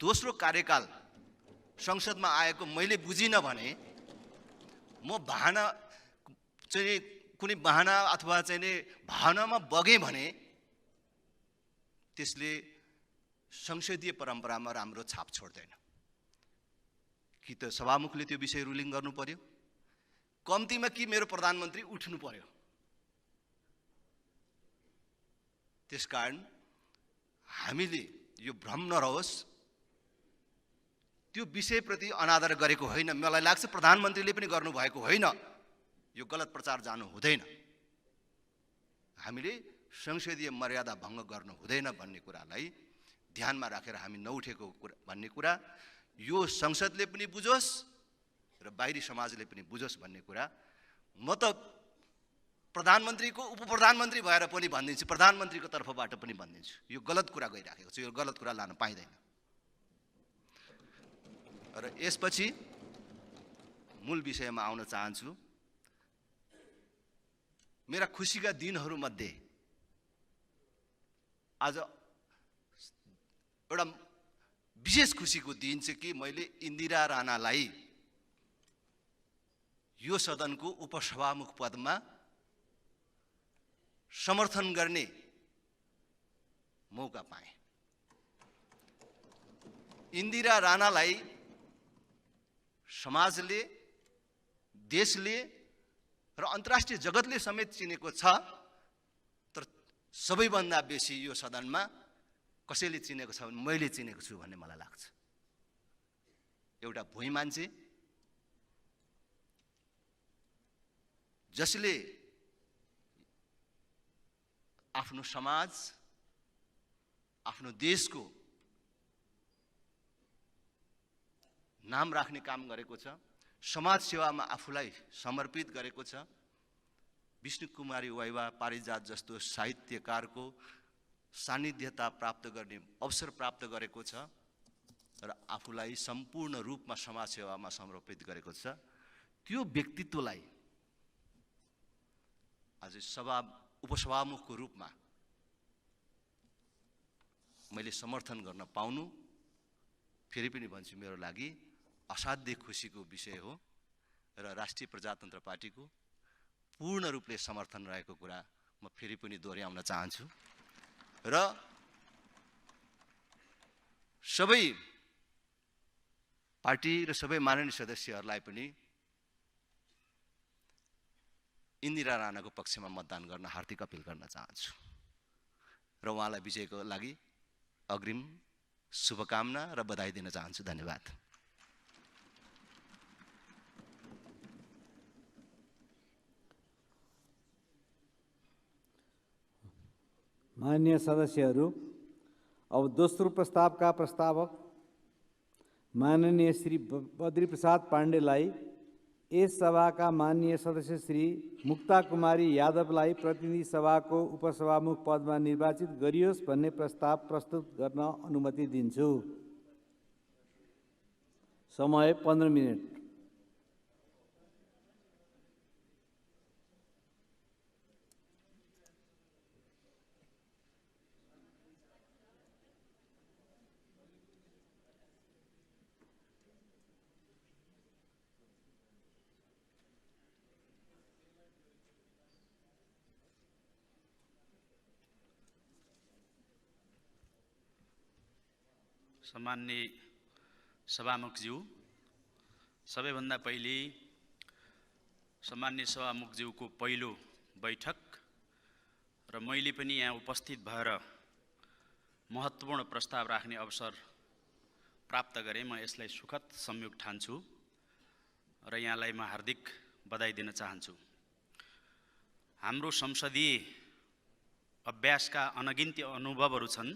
दोस्रो कार्यकाल संसदमा आएको मैले बुझिनँ भने म बहाना चाहिँ कुनै बहाना अथवा चाहिँ भावनामा बगेँ भने त्यसले संसदीय परम्परामा राम्रो छाप छोड्दैन। कि त सभामुखले त्यो विषय रुलिङ गर्नु पर्यो, कम्तीमा कि मेरो प्रधानमन्त्री उठ्नु पर्यो। त्यसकारण हामीले यो भ्रम नरहोस्, त्यो विषयप्रति अनादर गरेको होइन। मलाई लाग्छ प्रधानमन्त्रीले पनि गर्नुभएको होइन। यो गलत प्रचार जानु हुँदैन। हामीले संसदीय मर्यादा भङ्ग गर्नु हुँदैन भन्ने कुरालाई ध्यानमा राखेर हामी नउठेको कुरा भन्ने कुरा यो संसदले पनि बुझोस् र बाहिरी समाजले पनि बुझोस् भन्ने कुरा म त प्रधानमन्त्रीको उप प्रधानमन्त्री भएर पनि भनिदिन्छु, प्रधानमन्त्रीको तर्फबाट पनि भनिदिन्छु। यो गलत कुरा गइराखेको छ, यो गलत कुरा लान पाइँदैन। र यसपछि मूल विषयमा आउन चाहन्छु। मेरा खुसीका दिनहरूमध्ये आज एउटा विशेष खुसीको दिन चाहिँ कि मैले इन्दिरा राणालाई यो सदनको उपसभामुख पदमा समर्थन गर्ने मौका पाएँ। इन्दिरा राणालाई समाजले, देशले र अन्तर्राष्ट्रिय जगतले समेत चिनेको छ, तर सबैभन्दा बेसी यो सदनमा कसैले चिनेको छ भने मैले चिनेको छु भन्ने मलाई लाग्छ। एउटा भुइँ मान्छे जसले आफ्नो समाज, आफ्नो देशको नाम राख्ने काम गरेको छ, समाज सेवामा आफूलाई समर्पित गरेको छ। विष्णु कुमारी वाइवा पारिजात जस्तो साहित्यकारको सान्निध्यता प्राप्त गर्ने अवसर प्राप्त गरेको छ र आफूलाई सम्पूर्ण रूपमा समाज सेवामा समर्पित गरेको छ। त्यो व्यक्तित्वलाई आज उपसभामुखको रूपमा मैले समर्थन गर्न पाउनु, फेरि पनि भन्छु, मेरो लागि असाध्यै खुसीको विषय हो र राष्ट्रिय प्रजातन्त्र पार्टीको पूर्ण रूपले समर्थन रहेको कुरा म फेरि पनि दोहोऱ्याउन चाहन्छु। र सबै पार्टी र सबै माननीय सदस्यहरूलाई पनि इन्दिरा राणाको पक्षमा मतदान गर्न हार्दिक अपिल गर्न चाहन्छु र उहाँलाई विजयको लागि अग्रिम शुभकामना र बधाई दिन चाहन्छु। धन्यवाद। माननीय सदस्यहरू, अब दोस्रो प्रस्तावका प्रस्तावक माननीय श्री बद्री प्रसाद पाण्डेलाई यस सभाका माननीय सदस्य श्री मुक्ता कुमारी यादवलाई प्रतिनिधि सभाको उपसभामुख पदमा निर्वाचित गरियोस् भन्ने प्रस्ताव प्रस्तुत गर्न अनुमति दिन्छु। समय 15 मिनेट। सम्माननीय सभामुखज्यू, सबैभन्दा पहिले सम्माननीय सभामुखज्यूको पहिलो बैठक र मैले पनि यहाँ उपस्थित भएर महत्त्वपूर्ण प्रस्ताव राख्ने अवसर प्राप्त गरेँ। म यसलाई सुखद संयोग ठान्छु र यहाँलाई म हार्दिक बधाई दिन चाहन्छु। हाम्रो संसदीय अभ्यासका अनगिन्ती अनुभवहरू छन्।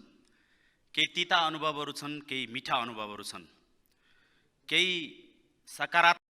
केही तीता अनुभवहरू छन्, केही मिठा अनुभवहरू छन्, केही सकारात्मक